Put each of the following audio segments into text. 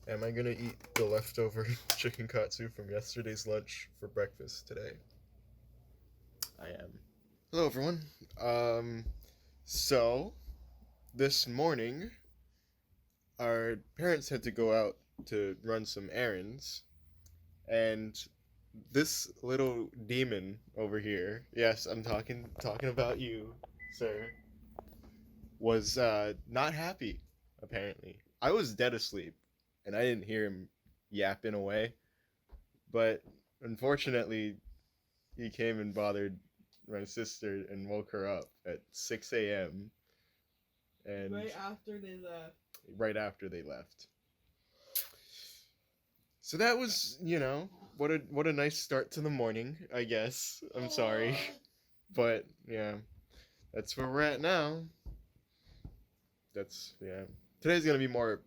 Am I gonna eat the leftover chicken katsu from yesterday's lunch for breakfast today? I am. Hello, everyone. Um, so this morning, our parents had to go out to run some errands, and this little demon over here, yes, I'm talking about you, sir, was not happy. Apparently, I was dead asleep, and I didn't hear him yapping away. But unfortunately, he came and bothered my sister and woke her up at 6 a.m. and Right after they left. right after they left. So that was, what a nice start to the morning, I guess. I'm sorry. But yeah, that's where we're at now. Yeah. Today's going to be more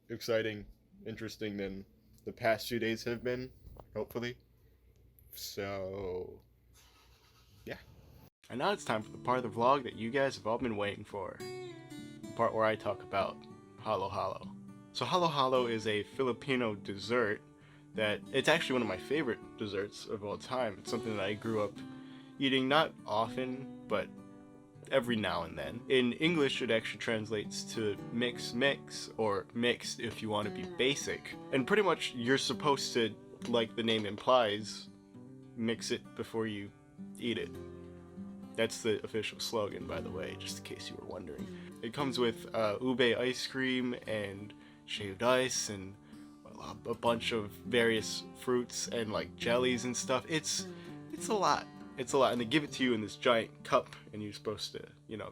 exciting, interesting than the past few days have been, hopefully. So, yeah. And now it's time for the part of the vlog that you guys have all been waiting for. The part where I talk about halo halo. So halo halo is a Filipino dessert that it's actually one of my favorite desserts of all time. It's something that I grew up eating not often, but every now and then. In English, it actually translates to mix, or mixed if you want to be basic. And pretty much you're supposed to, like the name implies, mix it before you eat it. That's the official slogan, by the way, just in case you were wondering. It comes with ube ice cream and shaved ice and a bunch of various fruits and like jellies and stuff. It's a lot. It's a lot, and they give it to you in this giant cup, and you're supposed to,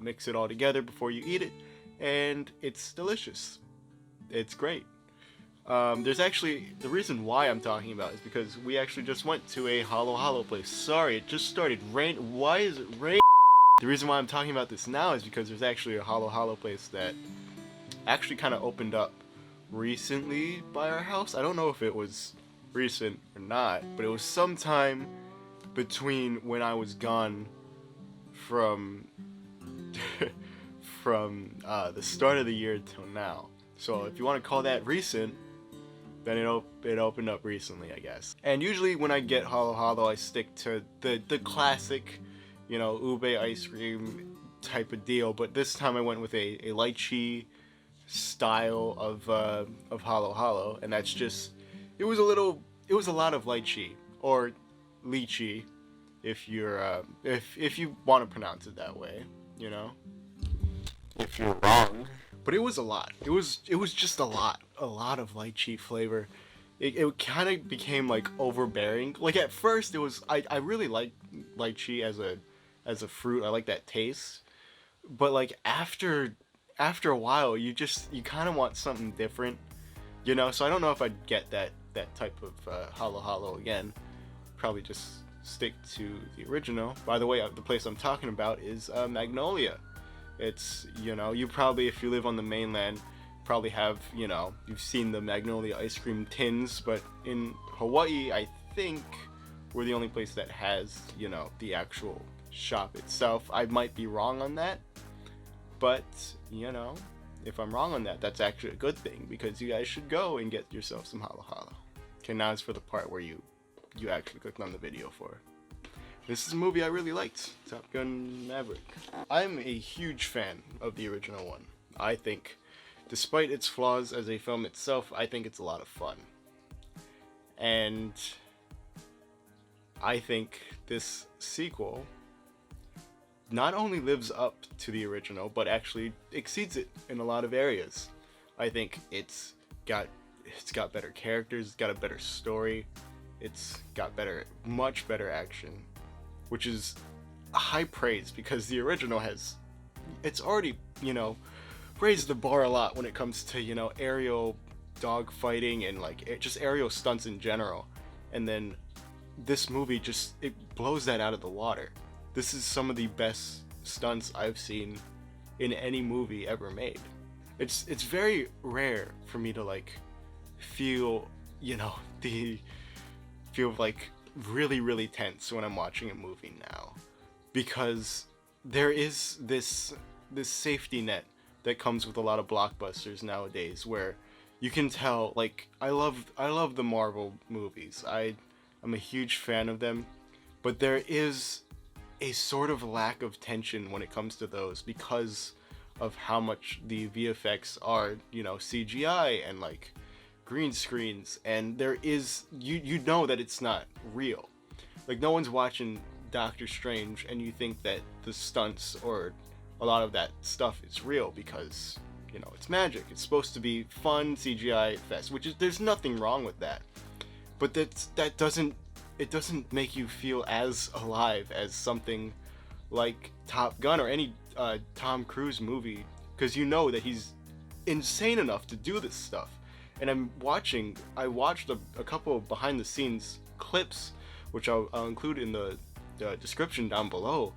mix it all together before you eat it, and it's delicious. It's great. There's actually, the reason why I'm talking about is because we actually just went to a halo halo place. Sorry, it just started rain. Why is it rain? The reason why I'm talking about this now is because there's actually a halo halo place that actually kind of opened up recently by our house. I don't know if it was recent or not, but it was sometime between when I was gone from the start of the year till now. So if you want to call that recent, then it opened up recently, I guess. And usually when I get halo halo, I stick to the classic, ube ice cream type of deal. But this time I went with a lychee style of halo halo, and that's just, it was a lot of lychee, or lychee, if you're if you want to pronounce it that way, if you're wrong. But it was a lot. It was just a lot of lychee flavor. It kind of became like overbearing. Like at first it was, I really like lychee as a fruit. I like that taste. But like after a while, you kind of want something different, So I don't know if I'd get that type of halo halo again. Probably just stick to the original. By the way, the place I'm talking about is Magnolia. It's, you probably, if you live on the mainland, probably have, you've seen the Magnolia ice cream tins, but in Hawaii, I think we're the only place that has, the actual shop itself. I might be wrong on that, but, if I'm wrong on that, that's actually a good thing, because you guys should go and get yourself some halo halo. Okay, now it's for the part where you actually clicked on the video for. This is a movie I really liked, Top Gun Maverick. I'm a huge fan of the original one. I think, despite its flaws as a film itself, I think it's a lot of fun. And I think this sequel not only lives up to the original, but actually exceeds it in a lot of areas. I think it's got better characters, it's got a better story, it's got much better action, which is high praise, because the original it's already, raised the bar a lot when it comes to, aerial dog fighting and like just aerial stunts in general. And then this movie it blows that out of the water. This is some of the best stunts I've seen in any movie ever made. It's very rare for me to like feel, feel like really, really tense when I'm watching a movie now, because there is this safety net that comes with a lot of blockbusters nowadays, where you can tell, like, I love the Marvel movies. I'm a huge fan of them, but there is a sort of lack of tension when it comes to those because of how much the VFX are, CGI and like green screens, and there is you know that it's not real. Like, no one's watching Doctor Strange and you think that the stunts or a lot of that stuff is real because it's magic. It's supposed to be fun CGI fest, which is, there's nothing wrong with that. But that doesn't, it doesn't make you feel as alive as something like Top Gun or any Tom Cruise movie, because you know that he's insane enough to do this stuff. And I watched a couple of behind the scenes clips, which I'll include in the description down below,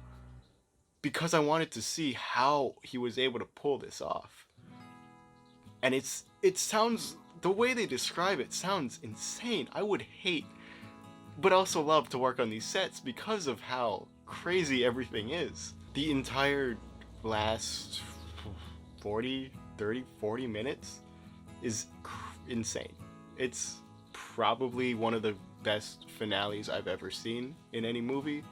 because I wanted to see how he was able to pull this off. And it sounds, the way they describe it sounds insane. I would hate, but also love to work on these sets because of how crazy everything is. The entire last 40 minutes is insane. It's probably one of the best finales I've ever seen in any movie.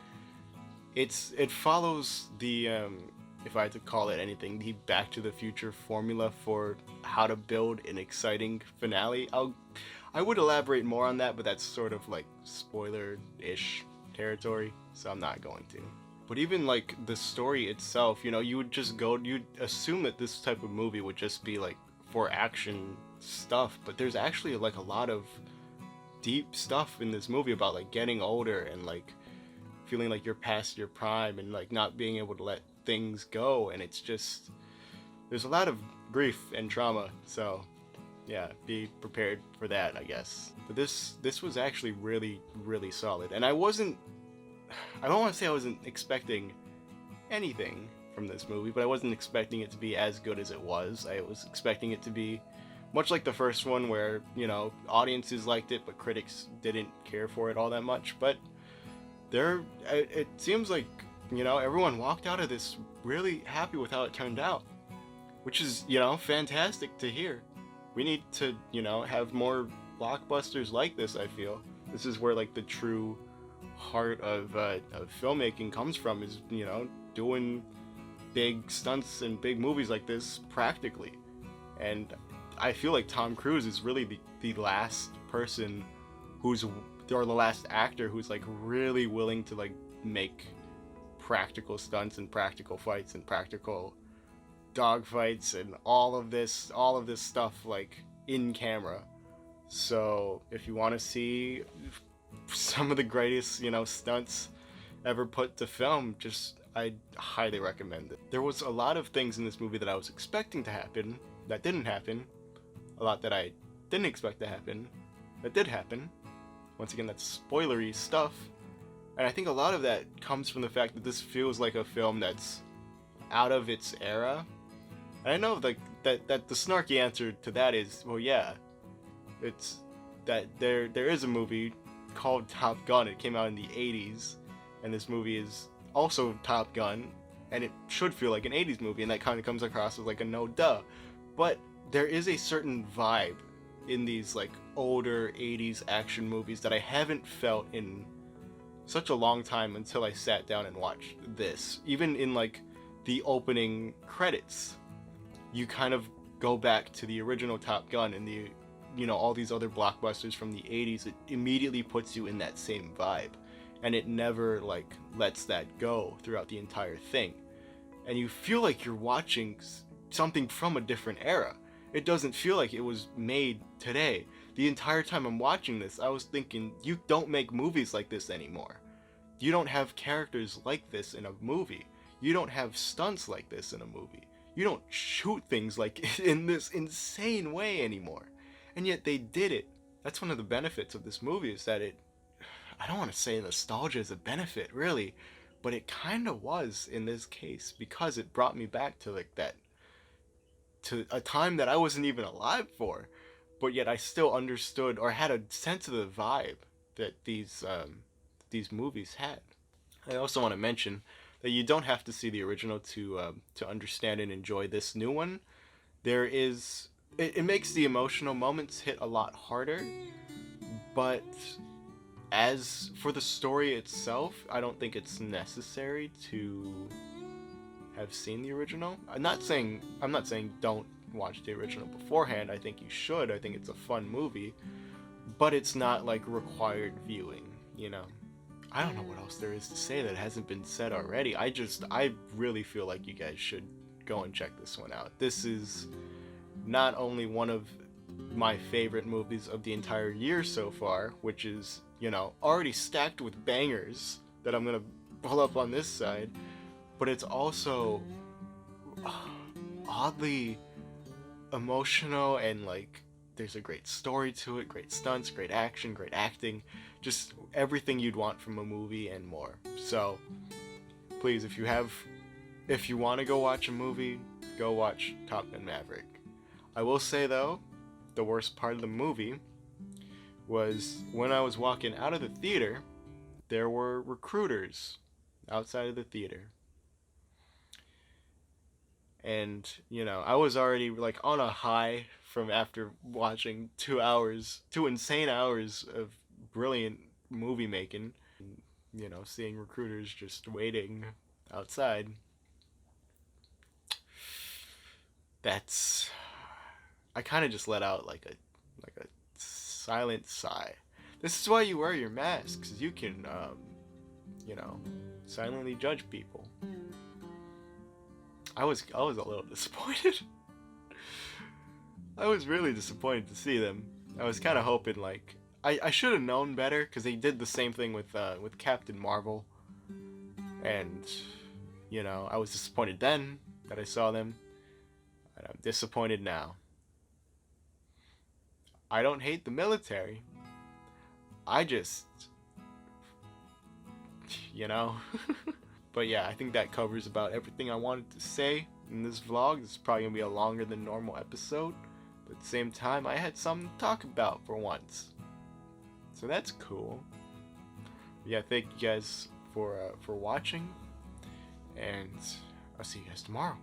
It follows the if I had to call it anything, the Back to the Future formula for how to build an exciting finale. I would elaborate more on that, but that's sort of like spoiler-ish territory, so I'm not going to. But even like the story itself, you'd assume that this type of movie would just be like for action stuff, but there's actually like a lot of deep stuff in this movie about like getting older and like feeling like you're past your prime and like not being able to let things go, and it's just, there's a lot of grief and trauma, so yeah, be prepared for that, I guess. But this was actually really, really solid, and I don't want to say I wasn't expecting anything from this movie, but I wasn't expecting it to be as good as it was. I was expecting it to be much like the first one, where audiences liked it but critics didn't care for it all that much. But it seems like everyone walked out of this really happy with how it turned out, which is fantastic to hear. We need to have more blockbusters like this. I feel this is where like the true heart of filmmaking comes from, is doing big stunts and big movies like this practically. And I feel like Tom Cruise is really the last person or the last actor who's like really willing to like make practical stunts and practical fights and practical dog fights and all of this stuff like in camera. So if you want to see some of the greatest stunts ever put to film, I highly recommend it. There was a lot of things in this movie that I was expecting to happen that didn't happen, a lot that I didn't expect to happen that did happen. Once again, that's spoilery stuff, and I think a lot of that comes from the fact that this feels like a film that's out of its era. And I know that the snarky answer to that is, well, yeah, it's that there is a movie called Top Gun. It came out in the 80s, and this movie is also Top Gun, and it should feel like an 80s movie, and that kind of comes across as like a no duh. But there is a certain vibe in these like older 80s action movies that I haven't felt in such a long time until I sat down and watched this. Even in like the opening credits, you kind of go back to the original Top Gun and the all these other blockbusters from the 80s. It immediately puts you in that same vibe, and it never like lets that go throughout the entire thing, and you feel like you're watching something from a different era. It doesn't feel like it was made today. The entire time I'm watching this, I was thinking, you don't make movies like this anymore. You don't have characters like this in a movie. You don't have stunts like this in a movie. You don't shoot things like in this insane way anymore. And yet they did it. That's one of the benefits of this movie, is that I don't want to say nostalgia is a benefit, really, but it kind of was in this case, because it brought me back to like that, to a time that I wasn't even alive for, but yet I still understood or had a sense of the vibe that these movies had. I also want to mention that you don't have to see the original to understand and enjoy this new one. There is it makes the emotional moments hit a lot harder, but as for the story itself, I don't think it's necessary to have seen the original. I'm not saying don't watch the original beforehand. I think you should. I think it's a fun movie, but it's not like required viewing, you know. I don't know what else there is to say that hasn't been said already. I really feel like you guys should go and check this one out. This is not only one of my favorite movies of the entire year so far, which is, you know, already stacked with bangers that I'm gonna pull up on this side, but it's also oddly emotional, and like there's a great story to it, great stunts, great action, great acting, just everything you'd want from a movie and more. So please, if you want to go watch a movie, go watch Top Gun Maverick. I will say though, the worst part of the movie was when I was walking out of the theater, there were recruiters outside of the theater. And, you know, I was already like on a high from after watching 2 insane hours of brilliant movie making. You know, seeing recruiters just waiting outside. That's, I kind of just let out like a silent sigh. This is why you wear your masks, you can, you know, silently judge people. I was a little disappointed. I was really disappointed to see them. I was kind of hoping like I should have known better, because they did the same thing with Captain Marvel, and you know, I was disappointed then that I saw them, and I'm disappointed now. I don't hate the military. I just, you know. But yeah, I think that covers about everything I wanted to say in this vlog. This is probably going to be a longer than normal episode, but at the same time, I had something to talk about for once. So that's cool. Yeah, thank you guys for watching, and I'll see you guys tomorrow.